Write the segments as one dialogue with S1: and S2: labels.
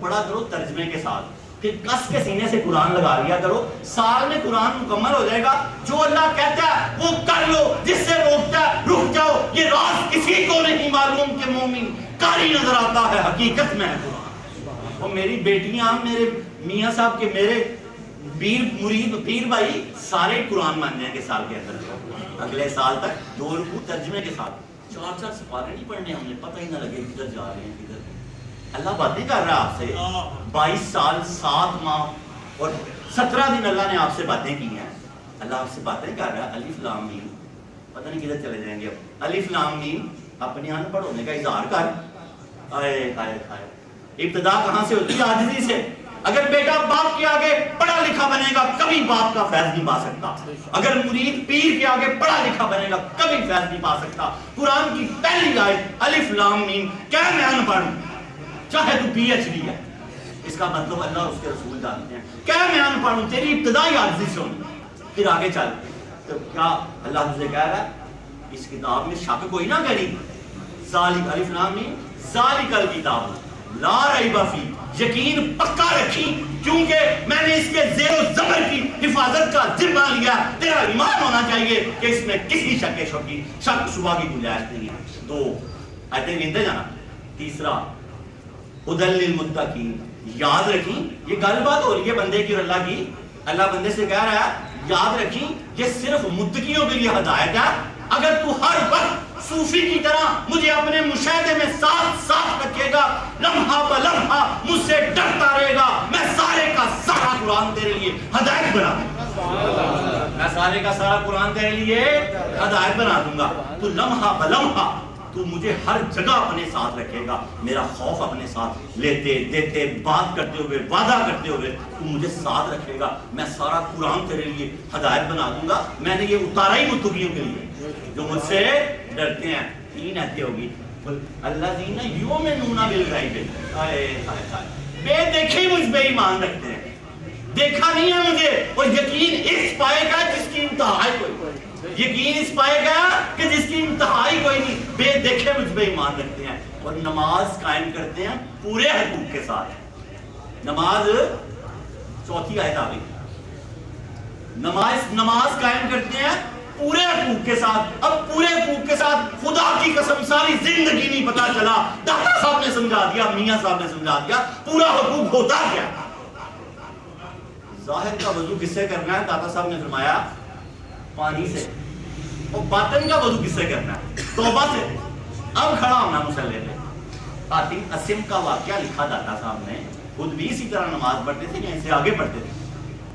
S1: پڑھا کرو ترجمے کے ساتھ، پھر کس کے سینے سے قرآن لگا لیا کرو، سال میں قرآن مکمل ہو جائے گا. جو اللہ کہتا ہے وہ کر لو، جس سے روکتا ہے رک جاؤ. یہ راز کسی کو نہیں معلوم کہ مومن قاری نظر آتا ہے، حقیقت میں ہے قرآن. اور میری بیٹیاں، میرے میاں صاحب کے میرے پیر مرید پیر بھائی سارے قرآن مان جائیں گے سال کے اندر، اگلے سال تک 2 رکوع ترجمے کے ساتھ. 4 سپارے نہیں پڑھنے ہم نے، پتہ ہی نہ لگے کدھر جا رہے ہیں کدھر. اللہ باتیں کر رہا ہے آپ سے. 22 سال 7 ماہ اور 17 دن اللہ نے آپ سے باتیں کی ہیں. اللہ آپ سے باتیں کر رہا ہے. الف لام میم، پتہ نہیں کدھر چلے جائیں گے اب. الف لام میم اپنے ان پڑھ ہونے کا اظہار کر. آئے ہائے ہائے، ابتدا کہاں سے ہوتی ہے؟ عاجزی سے. اگر بیٹا باپ کے آگے پڑھا لکھا بنے گا کبھی باپ کا فیض نہیں پا سکتا. اگر مرید پیر کے آگے پڑھا لکھا بنے گا کبھی فیض نہیں پا سکتا. قرآن کی پہلی آیت الف لام میم، کیا میں ان پڑھ چاہے تو پی ایچ ڈی ہے، اس کا مطلب اللہ اور اس کے رسول جانتے ہیں. کیا میں ان پڑھ تیری ابتدائی عاجزی سے ہوں. پھر آگے چل تو کیا اللہ تجھے کہہ رہا ہے اس کتاب میں شک کوئی نہ کری. ذالک الف لام میم ذالک الکتاب لا ریب فیہ، یقین پکا رکھی کیونکہ میں نے اس کے زیر و زبر کی حفاظت کا ذمہ لیا. تیرا ایمان ہونا چاہیے کہ اس میں کسی شک شبہ کی گنجائش نہیں ہے. 2 آیتیں گنتے جانا. تیسرا ہدی للمتقین، یاد رکھیں یہ گل بات ہو رہی ہے بندے کی اور اللہ کی. اللہ بندے سے کہہ رہا ہے یاد رکھیں یہ صرف متقیوں کے لیے ہدایت ہے. اگر تو ہر وقت صوفی کی طرح مجھے اپنے مشاہدے میں ساتھ رکھے گا، لمحہ بلمحہ مجھ سے ڈرتا رہے گا، میں سارے کا سارا قرآن تیرے لیے ہدایت بنا دوں گا. میں سارے کا سارا قرآن تیرے لیے ہدایت بنا دوں گا. تو لمحہ بلمحہ تو مجھے ہر جگہ اپنے ساتھ رکھے گا. میرا خوف اپنے ساتھ لیتے دیتے بات کرتے ہوئے وعدہ کرتے ہوئے تو مجھے ساتھ رکھے گا. میں سارا قرآن تیرے لیے ہدایت بنا دوں گا. میں نے یہ اتارا ہی متقیوں کے لیے جو مجھ سے ڈرتے ہیں. 3 آیتیں ہوگی. الذین یؤمنون بالغیب، بے دیکھے مجھ پہ ایمان رکھتے ہیں. دیکھا نہیں ہے مجھے، اور یقین اس پائے گا جس کی انتہائی کوئی، یقین اس پائے گا کہ جس کی انتہائی کوئی نہیں. بے دیکھے مجھ پہ ایمان رکھتے ہیں اور نماز قائم کرتے ہیں پورے حقوق کے ساتھ. نماز 4تھی آیت آ گئی. نماز قائم کرتے ہیں پورے حقوق کے ساتھ. اب پورے حقوق کے ساتھ خدا کی قسم ساری زندگی نہیں پتا چلا. داتا صاحب نے سمجھا دیا، میاں صاحب نے سمجھا دیا پورا حقوق ہوتا کیا. ظاہر کا وضو کس سے کرنا ہے؟ داتا صاحب نے فرمایا پانی سے. اور باطن کا وضو کس سے کرنا ہے؟ توبہ سے. اب کھڑا ہونا مصلی پہ. حاتم اسم کا واقعہ لکھا داتا صاحب نے، خود بھی اسی طرح نماز پڑھتے تھے، یہیں سے آگے پڑھتے تھے.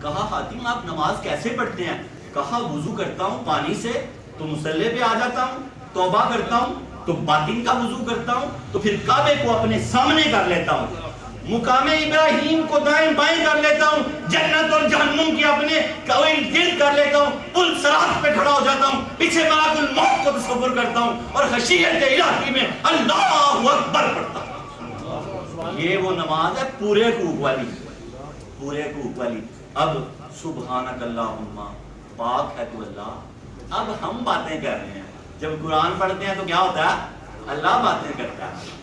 S1: کہا حاتم آپ نماز کیسے پڑھتے ہیں؟ کہا وضو کرتا ہوں پانی سے تو مصلی پہ آ جاتا ہوں، توبہ کرتا ہوں تو باطن کا وضو کرتا ہوں، تو پھر کعبے کو اپنے سامنے کر لیتا ہوں، مقام ابراہیم کو دائیں بائیں کر لیتا ہوں، جنت اور جہنم کی اپنے گرد کر لیتا ہوں، پل صراط پہ کھڑا ہو جاتا ہوں، پیچھے ملک الموت کو تصور کرتا ہوں اور خشیت الہی میں اللہ اکبر پڑھتا ہوں. یہ وہ نماز ہے پورے حقوق والی، پورے حقوق والی. اب سبحانک اللہم، پاک ہے تو اللہ. اب ہم باتیں کر رہے ہیں، جب قرآن پڑھتے ہیں تو کیا ہوتا ہے؟ اللہ باتیں کرتا ہے.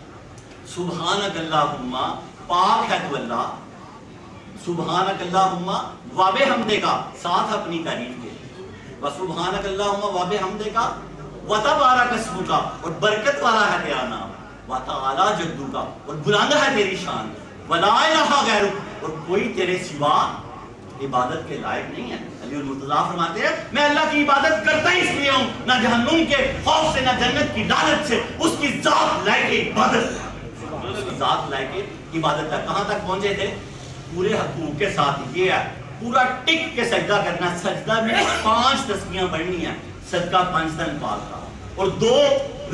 S1: سبحانک اللہم، پاک ہے تو اللہ. سبحانک اللہم واب حمدے کا ساتھ اپنی تعریف کے، وسبحانک اللہم واب حمدے کا وتبارک اسمک کا، اور برکت والا ہے تیرا نام، وتعالی جدو کا، اور بلند ہے تیری شان، ولا الہ غیرک، اور کوئی تیرے سوا عبادت کے لائق نہیں ہے. علی المرتضیٰ فرماتے ہیں میں اللہ کی عبادت کرتا ہی اس لیے ہوں، نہ جہنم کے خوف سے نہ جنت کی لعنت سے، اس کی ذات لائق عبادت ہے، اس کی ذات لائق عبادت ہے. کہاں تک پہنچے تھے؟ پورے حقوق کے ساتھ. یہ ہے پورا ٹک کے سجدہ کرنا. سجدہ میں 5 تسبیحاں پڑھنی ہیں، صدقہ 5 دن پاک کا، اور 2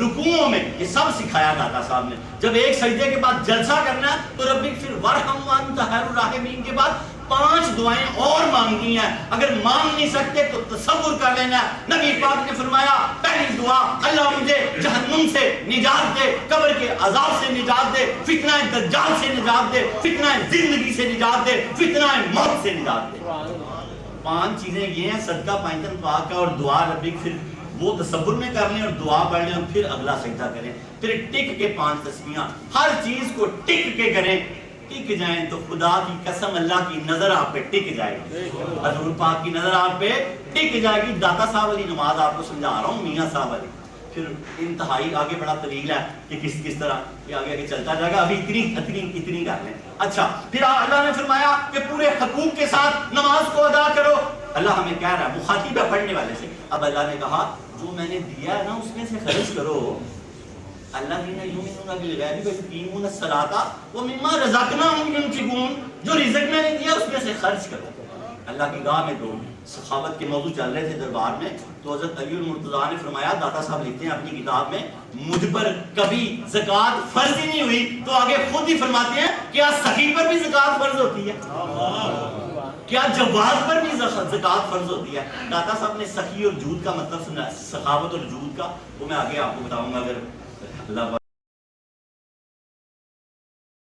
S1: رکوعوں میں یہ سب سکھایا داتا صاحب نے. جب ایک سجدے کے بعد جلسہ کرنا ہے تو ربی پھر ورحم وانت خیر الراحمین کے بعد 5 دعائیں اور مانگنی ہیں. اگر مانگ نہیں سکتے تو تصور کر لینا ہے. نبی پاک نے فرمایا پہلی دعا اللہ مجھے جہنم سے نجات دے، قبر کے عذاب سے نجات دے، فتنہ دجال سے نجات دے، فتنہ زندگی سے نجات دے، فتنہ موت سے نجات دے. 5 چیزیں یہ ہیں، صدقہ 5 دن پاک کا اور دعا ربی. پھر وہ تصور میں کر لیں اور دعا پڑھ لیں اور پھر اگلا سجدہ کریں. پھر ٹک کے 5 تسبیحاں، ہر چیز کو ٹک کے کریں. ٹک جائیں تو خدا کی قسم اللہ کی نظر آپ پہ ٹک جائے گی، حضور پاک کی نظر آپ پہ ٹک جائے گی۔ داتا صاحب والی نماز آپ کو سمجھا رہا ہوں، میاں صاحب والی، پھر انتہائی آگے بڑا طویل ہے کہ کس طرح یہ آگے چلتا جائے گا، ابھی اتنی کر لیں۔ اچھا، پھر اللہ نے فرمایا کہ پورے حقوق کے ساتھ نماز کو ادا کرو۔ اللہ ہمیں کہہ رہا ہے، مخاطب ہے پڑھنے والے سے، اب اللہ نے کہا جو میں نے دیا ہے نا اس میں سے خرچ کرو۔ الذین یؤمنون بالغیب ویقیمون الصلاۃ ومما رزقناہم ینفقون، جو رزق میں نے دیا اس میں سے خرچ کرو، اللہ کی راہ میں دو۔ سخاوت کے موضوع چل رہے تھے دربار میں، تو حضرت علی المرتضیٰ نے فرمایا، داتا صاحب لکھتے ہیں اپنی کتاب میں، مجھ پر کبھی زکوٰۃ فرض ہی نہیں ہوئی، تو آگے خود ہی فرماتے ہیں کیا سخی پر بھی زکوٰۃ فرض ہوتی ہے؟ کیا جواد پر بھی زکوٰۃ فرض ہوتی ہے؟ داتا صاحب نے سخی اور جود کا مطلب سمجھا، سخاوت اور جود کا، وہ میں آگے آپ کو بتاؤں گا اگر اللہ